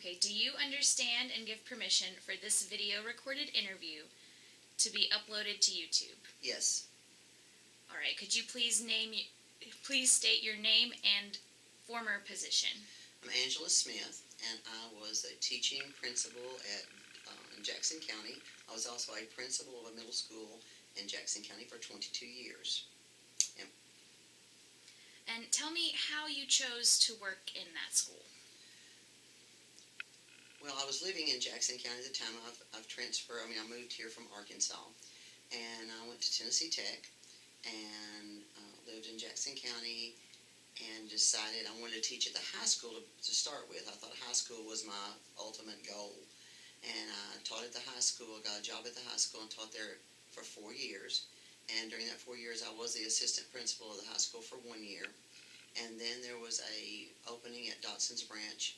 Okay, do you understand and give permission for this video recorded interview to be uploaded to YouTube? Yes. All right, could you please state your name and former position? I'm Angela Smith, and I was a teaching principal in Jackson County. I was also a principal of a middle school in Jackson County for 22 years. And tell me how you chose to work in that school. Well, I was living in Jackson County at the time. I moved here from Arkansas, and I went to Tennessee Tech, and lived in Jackson County, and decided I wanted to teach at the high school to start with. I thought high school was my ultimate goal, and I taught at the high school. I got a job at the high school and taught there for 4 years, and during that 4 years I was the assistant principal of the high school for 1 year, and then there was a opening at Dotson's Branch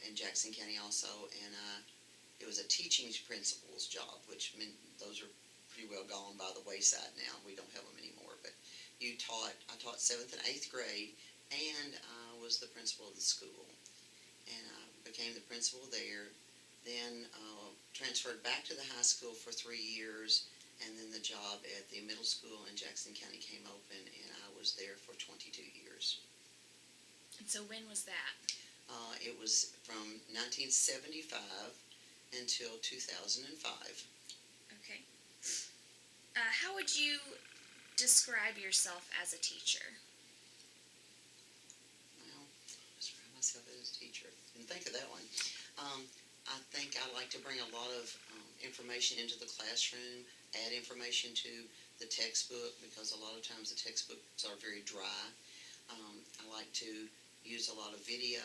in Jackson County also, and it was a teaching principal's job, which meant those are pretty well gone by the wayside now. We don't have them anymore, but I taught 7th and 8th grade, and I was the principal of the school, and I became the principal there, then transferred back to the high school for 3 years, and then the job at the middle school in Jackson County came open, and I was there for 22 years. And so when was that? It was from 1975 until 2005. Okay. How would you describe yourself as a teacher? Well, describe myself as a teacher. Didn't think of that one. I think I like to bring a lot of information into the classroom, add information to the textbook, because a lot of times the textbooks are very dry. I like to use a lot of video,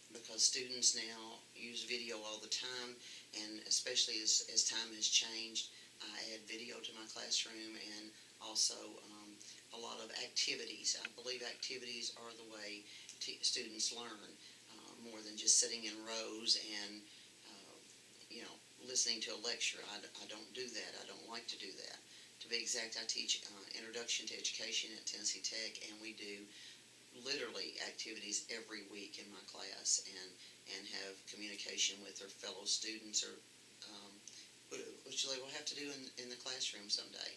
because students now use video all the time, and especially as time has changed, I add video to my classroom, and also a lot of activities. I believe activities are the way students learn, more than just sitting in rows and listening to a lecture. I don't do that. I don't like to do that. To be exact, I teach Introduction to Education at Tennessee Tech, and we do literally activities every week in my class, and have communication with their fellow students, or which they will have to do in the classroom someday.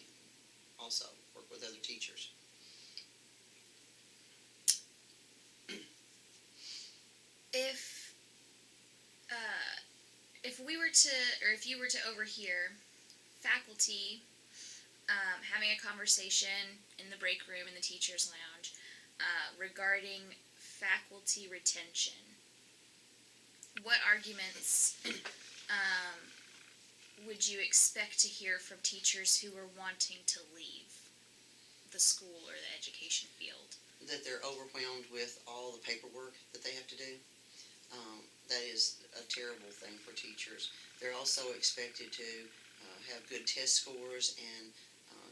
Also work with other teachers. If you were to overhear faculty having a conversation in the break room in the teacher's lounge regarding faculty retention, what arguments would you expect to hear from teachers who are wanting to leave the school or the education field? That they're overwhelmed with all the paperwork that they have to do. That is a terrible thing for teachers. They're also expected to have good test scores, and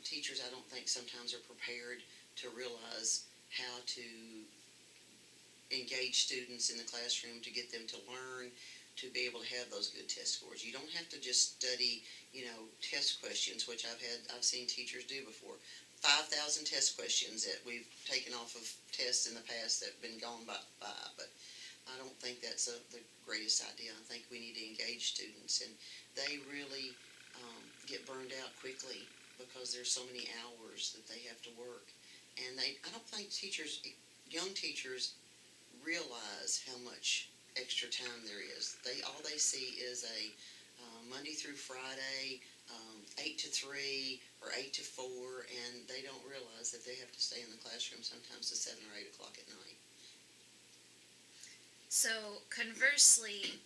teachers, I don't think, sometimes are prepared to realize how to engage students in the classroom, to get them to learn, to be able to have those good test scores. You don't have to just study, test questions, which I've seen teachers do before. 5,000 test questions that we've taken off of tests in the past that have been gone by, but I don't think that's the greatest idea. I think we need to engage students, and they really get burned out quickly because there's so many hours that they have to work. And I don't think young teachers realize how much extra time there is. All they see is a Monday through Friday, 8 to 3 or 8 to 4, and they don't realize that they have to stay in the classroom sometimes to 7 or 8 o'clock at night. So, conversely,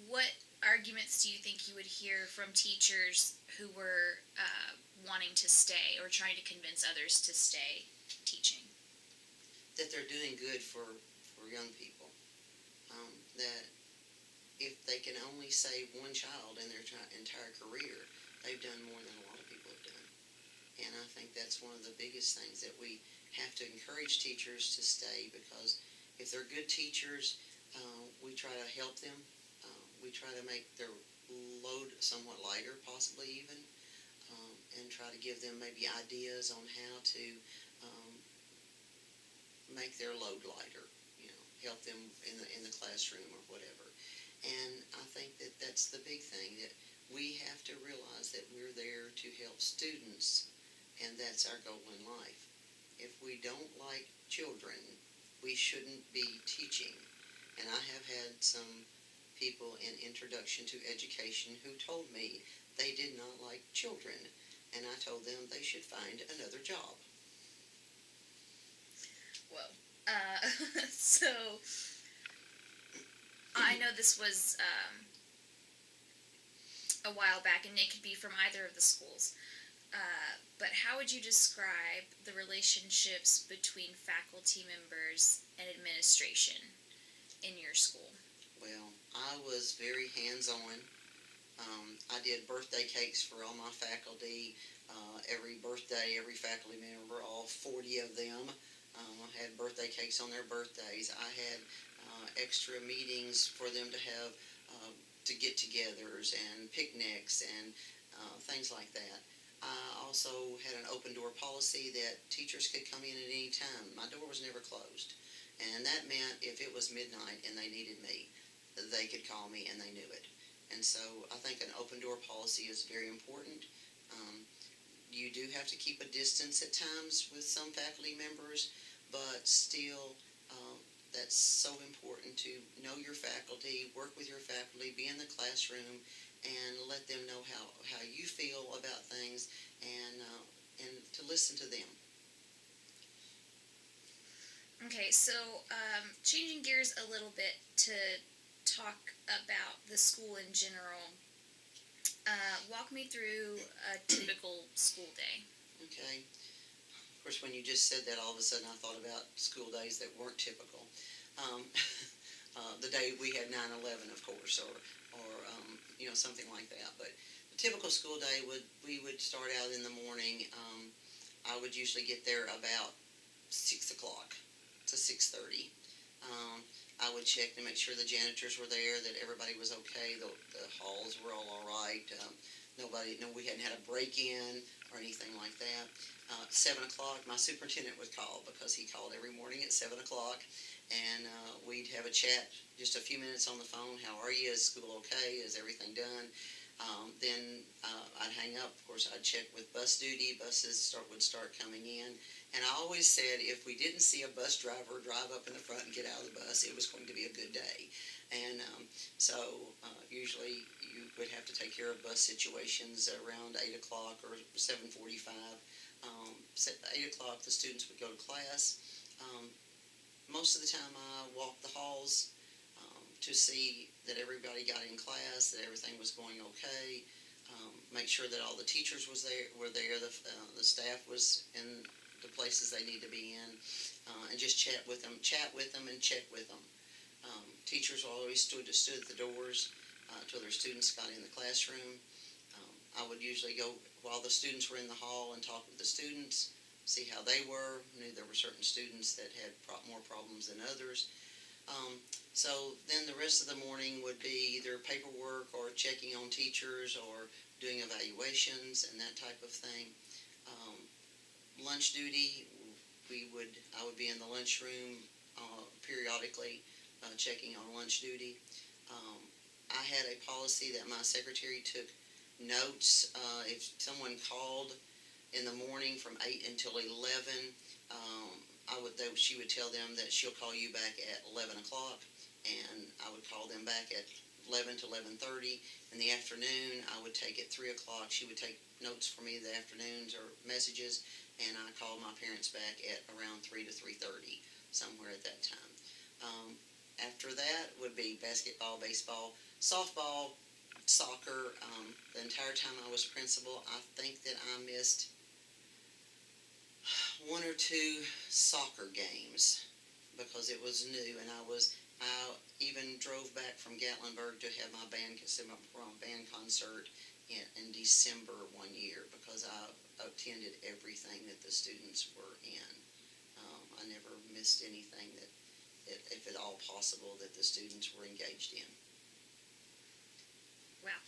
what arguments do you think you would hear from teachers who were wanting to stay or trying to convince others to stay teaching? That they're doing good for young people. That if they can only save one child in their entire career, they've done more than a lot of people have done. And I think that's one of the biggest things, that we have to encourage teachers to stay, because if they're good teachers, we try to help them. We try to make their load somewhat lighter, possibly even, and try to give them maybe ideas on how to make their load lighter, help them in the classroom or whatever. And I think that that's the big thing, that we have to realize that we're there to help students, and that's our goal in life. If we don't like children, we shouldn't be teaching. And I have had some people in introduction to education who told me they did not like children, and I told them they should find another job. Whoa. So I know this was a while back, and it could be from either of the schools. But how would you describe the relationships between faculty members and administration in your school? Well, I was very hands-on. I did birthday cakes for all my faculty. Every birthday, every faculty member, all 40 of them, had birthday cakes on their birthdays. I had extra meetings for them to have to get-togethers and picnics and things like that. I also had an open door policy that teachers could come in at any time. My door was never closed. And that meant if it was midnight and they needed me, they could call me and they knew it. And so I think an open door policy is very important. You do have to keep a distance at times with some faculty members, but still that's so important to know your faculty, work with your faculty, be in the classroom, and let them know how you feel about things, and to listen to them. Okay, so changing gears a little bit to talk about the school in general. Walk me through a typical school day. Okay. Of course, when you just said that, all of a sudden I thought about school days that weren't typical. Um, the day we had 9/11, of course, or something like that. But a typical school day we would start out in the morning. I would usually get there about 6 o'clock to 6:30. I would check to make sure the janitors were there, that everybody was okay, the halls were all right. We hadn't had a break-in or anything like that. 7 o'clock, my superintendent would call, because he called every morning at 7 o'clock, and we'd have a chat, just a few minutes on the phone. How are you? Is school okay? Is everything done? Then I'd hang up. Of course, I'd check with bus duty. Buses would start coming in. And I always said, if we didn't see a bus driver drive up in the front and get out of the bus, it was going to be a good day. And so usually you would have to take care of bus situations around 8 o'clock or 7:45. At 8 o'clock, the students would go to class. Most of the time I walked the halls to see that everybody got in class, that everything was going okay. Make sure that all the teachers were there, the staff was in the places they need to be in, and just chat with them and check with them. Teachers always stood at the doors till their students got in the classroom. I would usually go while the students were in the hall and talk with the students, see how they were. Knew there were certain students that had more problems than others. So then the rest of the morning would be either paperwork or checking on teachers or doing evaluations and that type of thing. Lunch duty, I would be in the lunchroom periodically checking on lunch duty. I had a policy that my secretary took notes. If someone called in the morning from 8 until 11, she would tell them that she'll call you back at 11 o'clock, and I would call them back at 11 to 11:30. In the afternoon, I would take at 3 o'clock. She would take notes for me the afternoons or messages, and I called my parents back at around 3 to 3:30, somewhere at that time. After that would be basketball, baseball, softball, soccer. The entire time I was principal, I think that I missed one or two soccer games because it was new, and I even drove back from Gatlinburg to have my band concert in December one year, because I attended everything that the students were in. I never missed anything that, if at all possible, that the students were engaged in. Wow.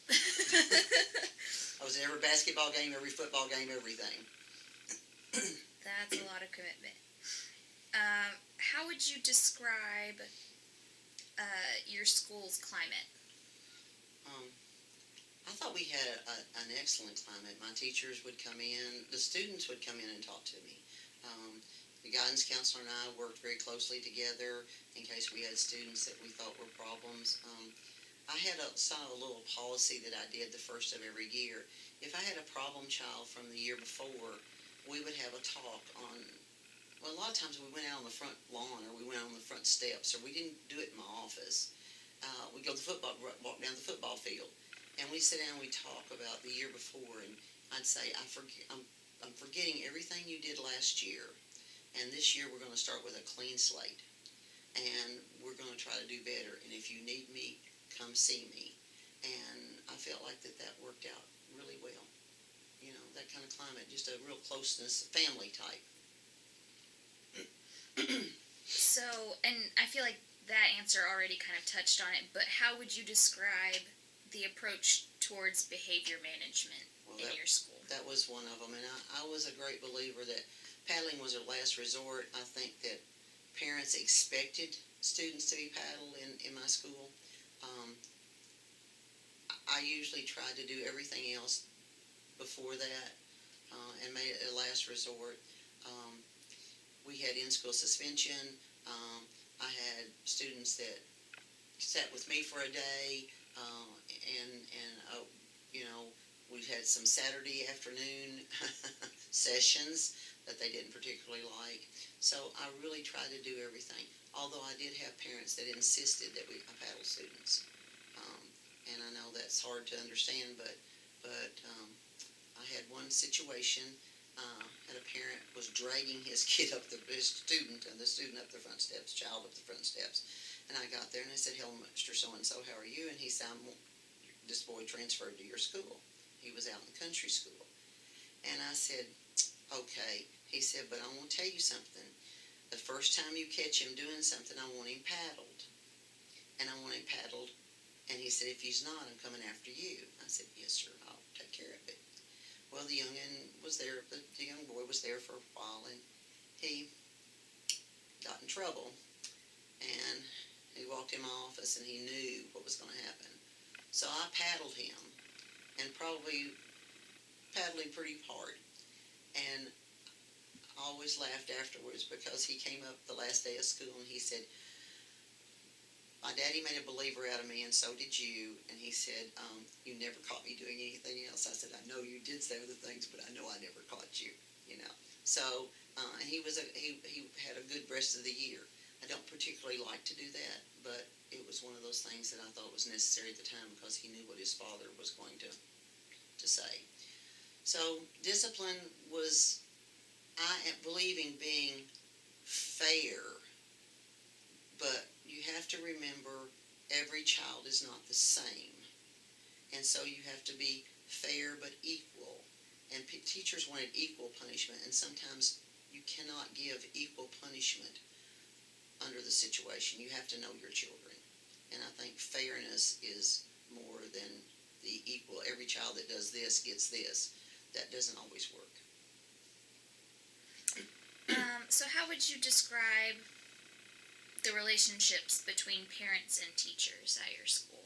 I was in every basketball game, every football game, everything. That's a lot of commitment. how would you describe your school's climate? Um, I thought we had an excellent climate. My teachers would come in, the students would come in and talk to me. The guidance counselor and I worked very closely together in case we had students that we thought were problems. I had a little policy that I did the first of every year. If I had a problem child from the year before, we would have a talk on, well, a lot of times we went out on the front lawn or we went on the front steps, or we didn't do it in my office. We'd go to the football, walk down the football field, and we sit down and we talk about the year before, and I'd say, I'm forgetting everything you did last year, and this year we're going to start with a clean slate, and we're going to try to do better, and if you need me, come see me. And I felt like that worked out really well. You know, that kind of climate, just a real closeness, family type. So, and I feel like that answer already kind of touched on it, but how would you describe the approach towards behavior management Well, in your school? That was one of them, and I was a great believer that paddling was a last resort. I think that parents expected students to be paddled in my school. I usually tried to do everything else before that and made it a last resort. We had in-school suspension. I had students that sat with me for a day, and you know, we had some Saturday afternoon sessions that they didn't particularly like. So I really tried to do everything. Although I did have parents that insisted that I paddle students, and I know that's hard to understand, but I had one situation. And a parent was dragging his student up the front steps, child up the front steps. And I got there and I said, "Hello, Mr. So-and-so, how are you?" And he said, "This boy transferred to your school. He was out in country school." And I said, "Okay." He said, "But I want to tell you something. The first time you catch him doing something, I want him paddled. And I want him paddled." And he said, "If he's not, I'm coming after you." I said, "Yes, sir, I'll take care of it." Well, the youngin was there, the young boy was there for a while, and he got in trouble. And he walked in my office, and he knew what was going to happen. So I paddled him, and probably paddled him pretty hard. And I always laughed afterwards because he came up the last day of school, and he said, "My daddy made a believer out of me, and so did you." And he said, "You never caught me doing anything else." I said, "I know you did say other things, but I know I never caught you." You know. So he had a good rest of the year. I don't particularly like to do that, but it was one of those things that I thought was necessary at the time because he knew what his father was going to say. So discipline was, I believe in being fair, but you have to remember every child is not the same. And so you have to be fair but equal. And teachers wanted equal punishment, and sometimes you cannot give equal punishment under the situation. You have to know your children. And I think fairness is more than the equal. Every child that does this gets this. That doesn't always work. So how would you describe the relationships between parents and teachers at your school?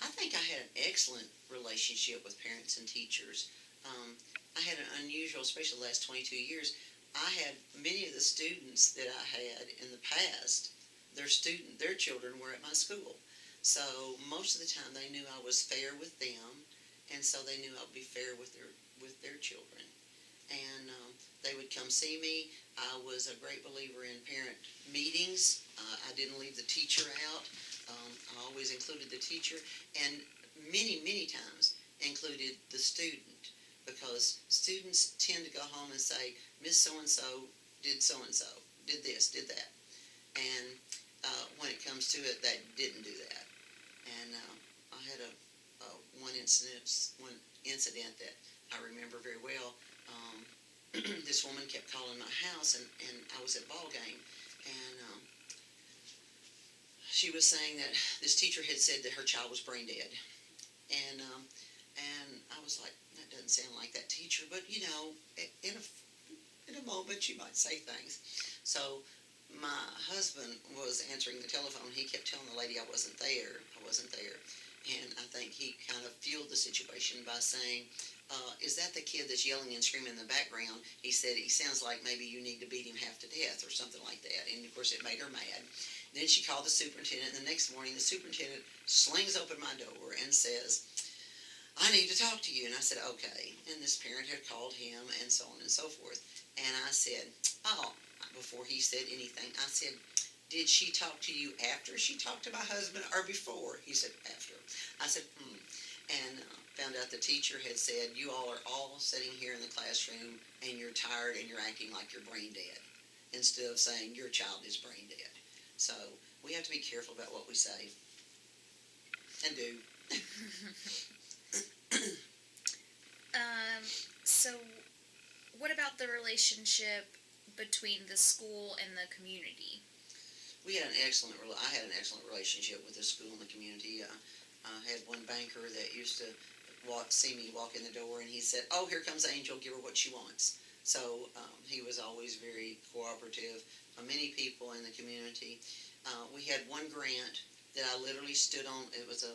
I think I had an excellent relationship with parents and teachers. I had an unusual, especially the last 22 years, I had many of the students that I had in the past, their children were at my school. So most of the time they knew I was fair with them, and so they knew I would be fair with their children. And they would come see me. I was a great believer in parent meetings. I didn't leave the teacher out. I always included the teacher, and many times included the student, because students tend to go home and say, "Miss So-and-so, did this, did that." And when it comes to it, they didn't do that. And I had one incident that I remember very well. This woman kept calling my house, and I was at ball game, and she was saying that this teacher had said that her child was brain dead. And I was like, that doesn't sound like that teacher. But, you know, in a moment you might say things. So my husband was answering the telephone. He kept telling the lady I wasn't there. I wasn't there. And I think he kind of fueled the situation by saying, is that the kid that's yelling and screaming in the background? He said, he sounds like maybe you need to beat him half to death or something like that. And of course it made her mad. Then she called the superintendent, and the next morning the superintendent slings open my door and says, I need to talk to you. And I said, okay. And this parent had called him and so on and so forth. And I said, oh, before he said anything, I said, did she talk to you after she talked to my husband or before? He said, after. I said, And found out the teacher had said, you all are all sitting here in the classroom and you're tired and you're acting like you're brain dead, instead of saying your child is brain dead. So we have to be careful about what we say and do. So what about the relationship between the school and the community? I had an excellent relationship with the school and the community. I had one banker that used to see me walk in the door, and he said, oh, here comes Angel, give her what she wants. So he was always very cooperative. Many people in the community. We had one grant that I literally stood on. It was a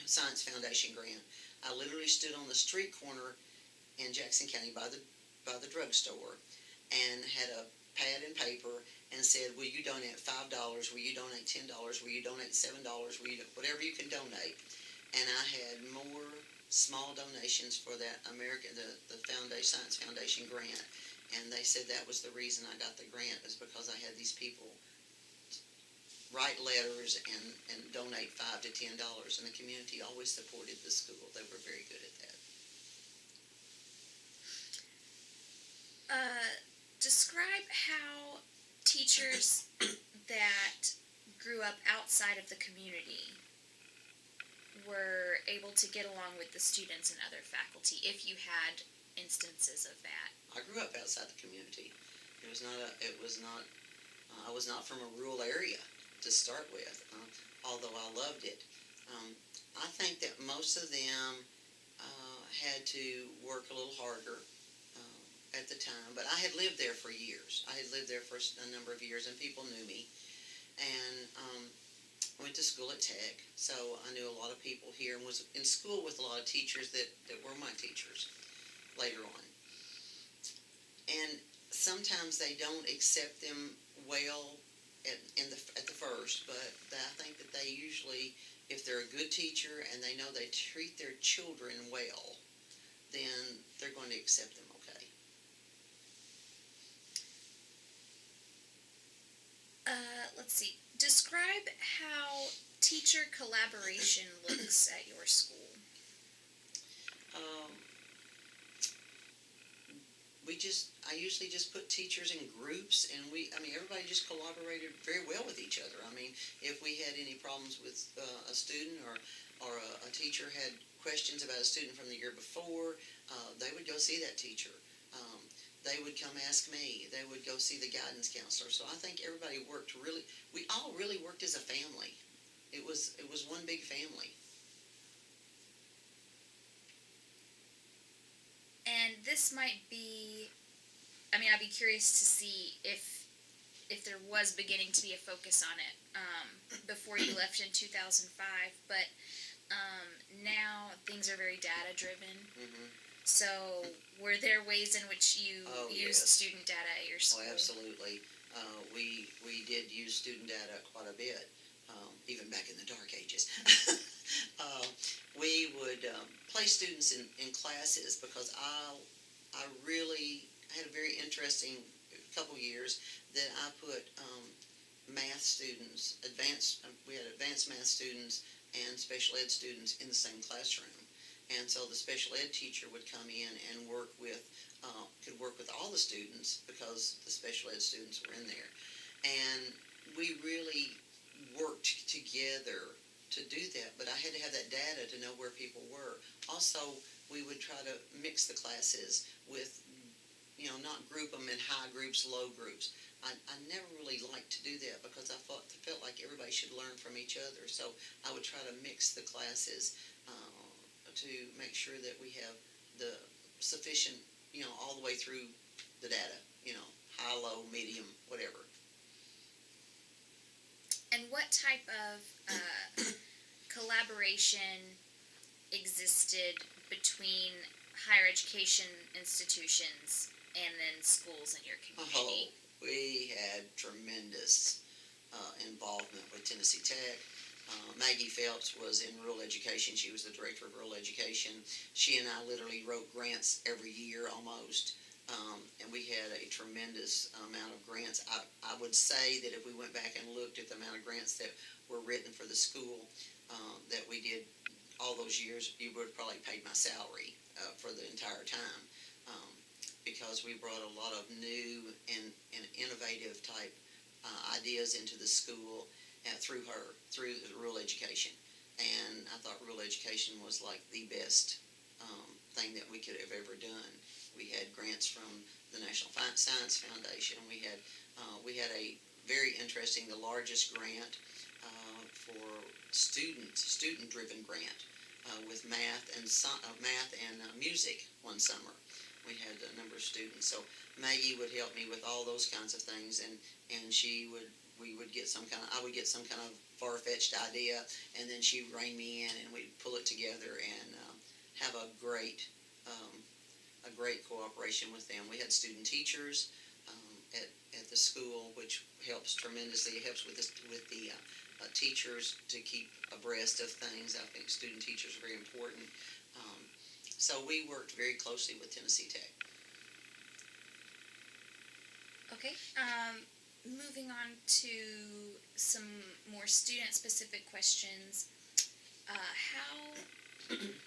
Science Foundation grant. I literally stood on the street corner in Jackson County by the drugstore and had a pad and paper and said, will you donate $5? Will you donate $10? Will you donate $7? Whatever you can donate. And I had more small donations for that the Science Foundation grant. And they said that was the reason I got the grant, is because I had these people write letters and donate $5 to $10, and the community always supported the school. They were very good at that. Describe how teachers that grew up outside of the community were able to get along with the students and other faculty, if you had instances of that. I grew up outside the community. I was not from a rural area to start with, although I loved it. I think that most of them had to work a little harder at the time, but I had lived there for years. I had lived there for a number of years, and people knew me. And I went to school at Tech, so I knew a lot of people here and was in school with a lot of teachers that were my teachers later on. And sometimes they don't accept them well at the first, but I think that they usually, if they're a good teacher and they know they treat their children well, then they're going to accept them okay. Let's see. Describe how teacher collaboration looks at your school. I usually just put teachers in groups, and everybody just collaborated very well with each other. If we had any problems with a student or a teacher had questions about a student from the year before, they would go see that teacher. They would come ask me. They would go see the guidance counselor. So I think everybody we all really worked as a family. It was one big family. And this might be, I'd be curious to see if there was beginning to be a focus on it before you left in 2005, but now things are very data driven. Mm-hmm. So were there ways in which you used student data at your school? Oh, absolutely. We did use student data quite a bit, even back in the dark ages. We would place students in classes because I had a very interesting couple years that I put math students, we had advanced math students and special ed students in the same classroom. And so the special ed teacher would come in and could work with all the students because the special ed students were in there. And we really worked together to do that, but I had to have that data to know where people were. Also, we would try to mix the classes with, not group them in high groups, low groups. I never really liked to do that because I felt like everybody should learn from each other. So I would try to mix the classes to make sure that we have the sufficient, all the way through the data, high, low, medium, whatever. And what type of collaboration existed between higher education institutions and then schools in your community? We had tremendous involvement with Tennessee Tech. Maggie Phelps was in rural education. She was the director of rural education. She and I literally wrote grants every year almost. And we had a tremendous amount of grants. I would say that if we went back and looked at the amount of grants that were written for the school that we did all those years, you would have probably paid my salary for the entire time, because we brought a lot of new and innovative type ideas into the school through the rural education. And I thought rural education was like the best thing that we could have ever done. We had grants from the National Science Foundation. We had a very interesting, the largest grant for student-driven grant with math and music one summer. We had a number of students. So Maggie would help me with all those kinds of things, and we would get I would get some kind of far-fetched idea, and then she would rein me in, and we'd pull it together and have a great cooperation with them. We had student teachers at the school, which helps tremendously. It helps with the teachers to keep abreast of things. I think student teachers are very important. So we worked very closely with Tennessee Tech. Okay. Moving on to some more student-specific questions. How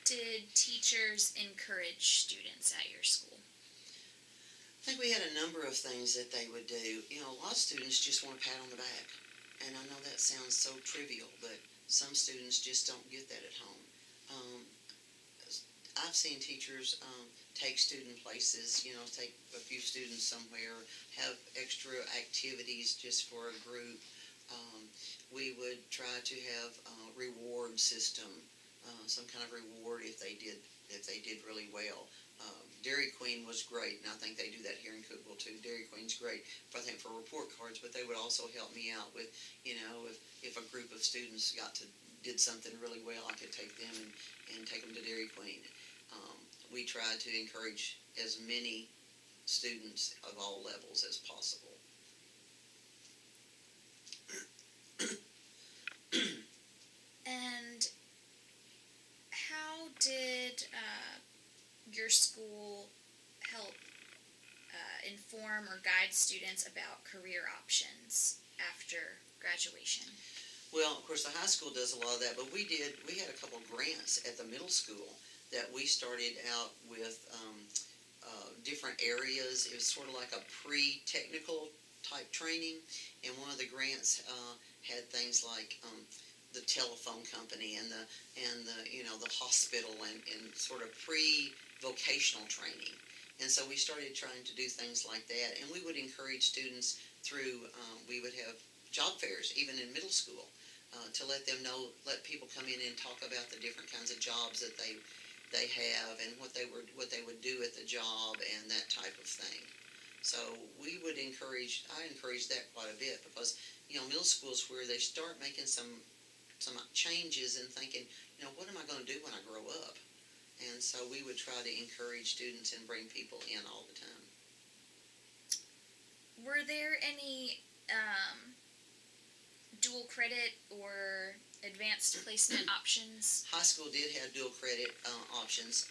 did teachers encourage students at your school? I think we had a number of things that they would do. A lot of students just want a pat on the back. And I know that sounds so trivial, but some students just don't get that at home. I've seen teachers take student places, take a few students somewhere, have extra activities just for a group. We would try to have a reward system, some kind of reward if they did really well. Dairy Queen was great, and I think they do that here in Cookeville too. Dairy Queen's great, I think, for report cards, but they would also help me out with, if a group of students did something really well, I could take them and take them to Dairy Queen. We tried to encourage as many students of all levels as possible. And how did your school help inform or guide students about career options after graduation? Well, of course, the high school does a lot of that, but we had a couple grants at the middle school that we started out with different areas. It was sort of like a pre-technical type training, and one of the grants had things like the telephone company and the hospital and sort of pre-vocational training. And so we started trying to do things like that, and we would encourage students through, we would have job fairs even in middle school to let people come in and talk about the different kinds of jobs that they have and what they would do at the job and that type of thing. So I encourage that quite a bit, because middle school is where they start making some changes and thinking, what am I going to do when I grow up? And so we would try to encourage students and bring people in all the time. Were there any dual credit or advanced placement options? High school did have dual credit options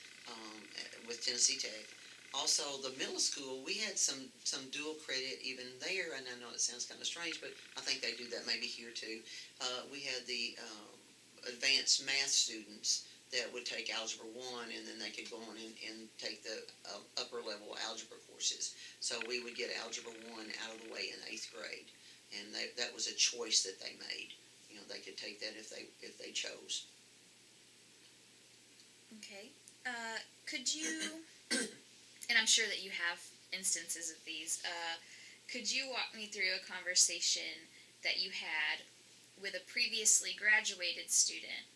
with Tennessee Tech. Also, the middle school, we had some dual credit even there, and I know it sounds kind of strange, but I think they do that maybe here too. We had the advanced math students that would take Algebra 1, and then they could go on and take the upper level algebra courses. So we would get Algebra 1 out of the way in 8th grade, and that was a choice that they made. They could take that if they chose. Okay. Could you, and I'm sure that you have instances of these, could you walk me through a conversation that you had with a previously graduated student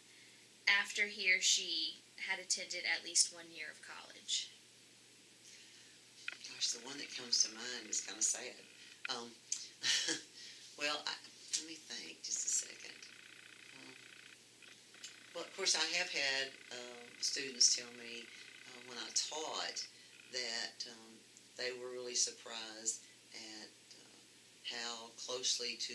after he or she had attended at least 1 year of college? Gosh, the one that comes to mind is kind of sad. Um, well, let me think just a second. Um, well, of course, I have had students tell me when I taught that they were really surprised at how closely to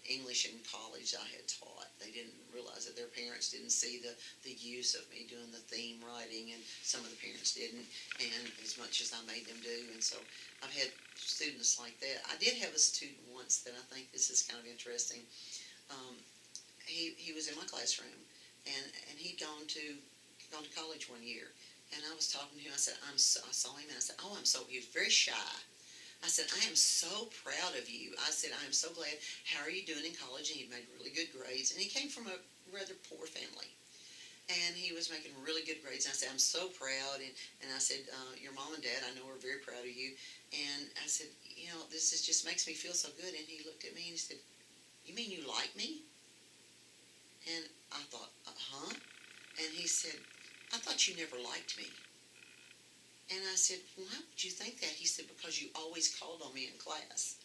English in college I had taught. They didn't realize that their parents didn't see the use of me doing the theme writing, and some of the parents didn't, and as much as I made them do. And so I've had students like that. I did have a student once that I think this is kind of interesting. Um, he was in my classroom, and he'd gone to college one year, and I was talking to him. I said, I saw him, and I said, oh, he was very shy. I said, I am so proud of you. I said, I am so glad. How are you doing in college? And he'd made really good grades. And he came from a rather poor family. And he was making really good grades. And I said, I'm so proud. And I said, your mom and dad, I know, are very proud of you. And I said, this just makes me feel so good. And he looked at me and he said, you mean you like me? And I thought, huh? And he said, I thought you never liked me. And I said, why would you think that? He said, because you always called on me in class.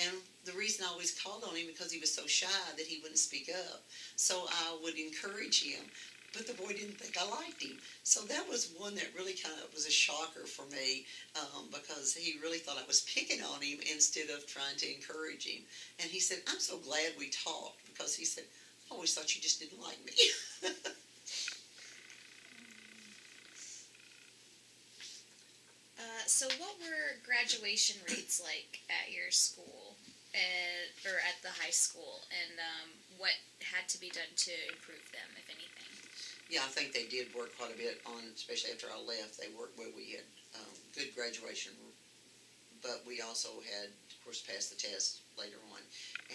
And the reason I always called on him because he was so shy that he wouldn't speak up. So I would encourage him, but the boy didn't think I liked him. So that was one that really kind of was a shocker for me because he really thought I was picking on him instead of trying to encourage him. And he said, I'm so glad we talked, because he said, I always thought you just didn't like me. So what were graduation rates like at your school, or at the high school, and what had to be done to improve them, if anything? Yeah, I think they did work quite a bit on, especially after I left, they worked where we had good graduation, but we also had, of course, passed the test later on.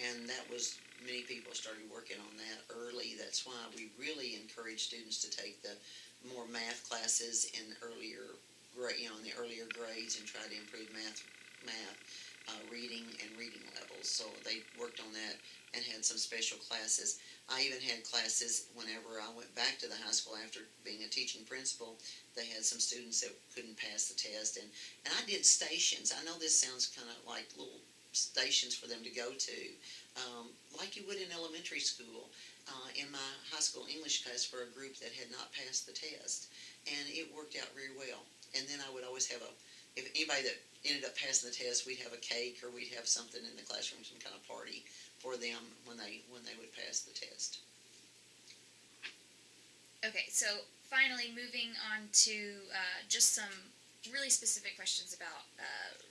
And that was, many people started working on that early. That's why we really encourage students to take the more math classes in earlier in the earlier grades, and try to improve math, reading and reading levels. So they worked on that and had some special classes. I even had classes whenever I went back to the high school after being a teaching principal. They had some students that couldn't pass the test, and I did stations. I know this sounds kind of like little stations for them to go to, like you would in elementary school. In my high school English class for a group that had not passed the test, and it worked out very well. And then I would always have if anybody that ended up passing the test, we'd have a cake, or we'd have something in the classroom, some kind of party for them when they would pass the test. Okay, so finally moving on to just some really specific questions about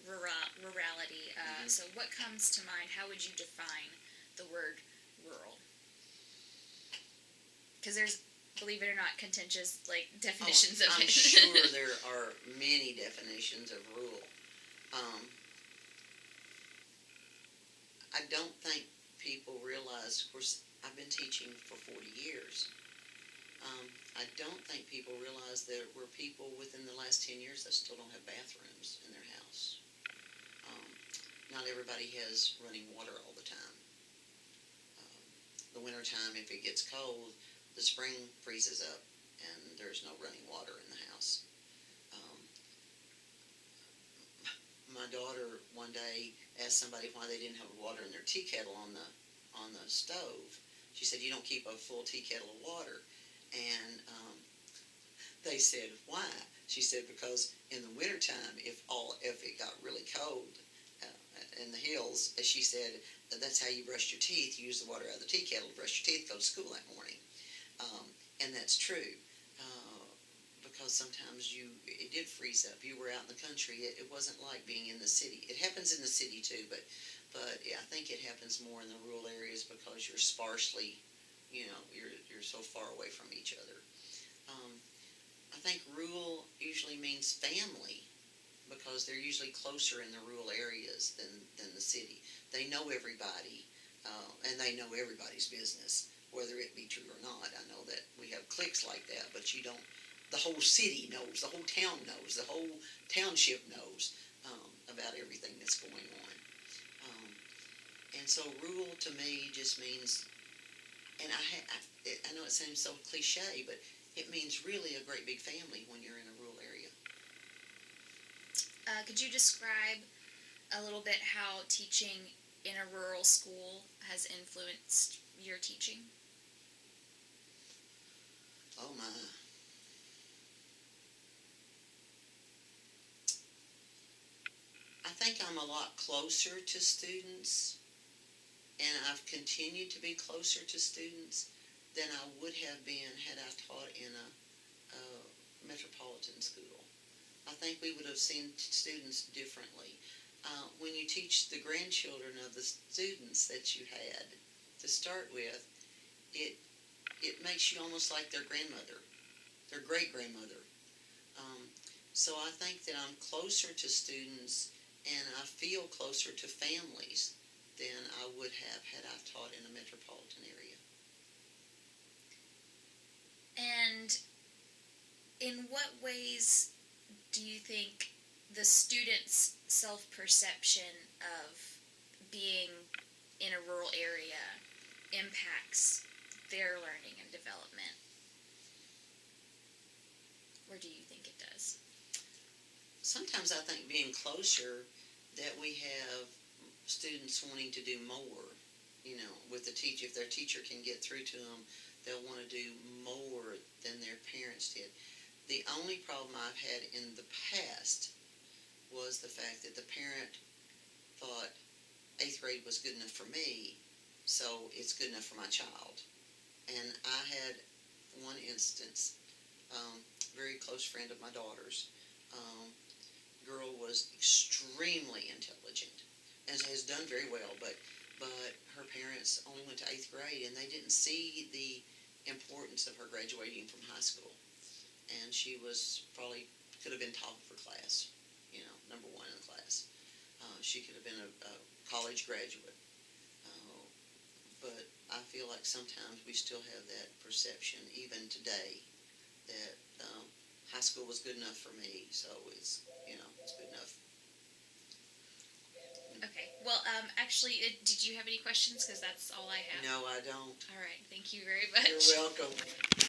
rurality. So what comes to mind? How would you define the word rural? Because there's, believe it or not, contentious definitions of I'm it. sure there are many definitions of rural. I don't think people realize, of course, I've been teaching for 40 years. I don't think people realize there were people within the last 10 years that still don't have bathrooms in their house. Not everybody has running water all the time. The wintertime, if it gets cold, the spring freezes up and there's no running water in the house. My daughter one day asked somebody why they didn't have water in their tea kettle on the stove. She said, you don't keep a full tea kettle of water. And they said, why? She said, because in the wintertime, if it got really cold in the hills, as she said, that's how you brush your teeth. You use the water out of the tea kettle to brush your teeth, go to school that morning. And that's true, because sometimes it did freeze up. You were out in the country. It wasn't like being in the city. It happens in the city too, but yeah, I think it happens more in the rural areas because you're sparsely, you're so far away from each other. I think rural usually means family, because they're usually closer in the rural areas than the city. They know everybody, and they know everybody's business, whether it be true or not. I know that we have cliques like that, but you don't. The whole city knows, the whole town knows, the whole township knows about everything that's going on. And so rural to me just means, and I know it seems so cliche, but it means really a great big family when you're in a rural area. Could you describe a little bit how teaching in a rural school has influenced your teaching? Oh my. I think I'm a lot closer to students, and I've continued to be closer to students than I would have been had I taught in a metropolitan school. I think we would have seen students differently. When you teach the grandchildren of the students that you had to start with, it it makes you almost like their grandmother, their great grandmother. Um, so I think that I'm closer to students and I feel closer to families than I would have had I taught in a metropolitan area. And in what ways do you think the students' self perception of being in a rural area impacts their learning and development? Or do you think it does? Sometimes I think being closer that we have students wanting to do more, with the teacher. If their teacher can get through to them, they'll want to do more than their parents did. The only problem I've had in the past was the fact that the parent thought eighth grade was good enough for me, so it's good enough for my child. And I had one instance, very close friend of my daughter's, girl was extremely intelligent and has done very well, but her parents only went to eighth grade and they didn't see the importance of her graduating from high school. And she was probably could have been top of her class, number one in the class. She could have been a college graduate. But I feel like sometimes we still have that perception, even today, that high school was good enough for me, so it's good enough. Okay. Well, actually, did you have any questions? Because that's all I have. No, I don't. All right. Thank you very much. You're welcome.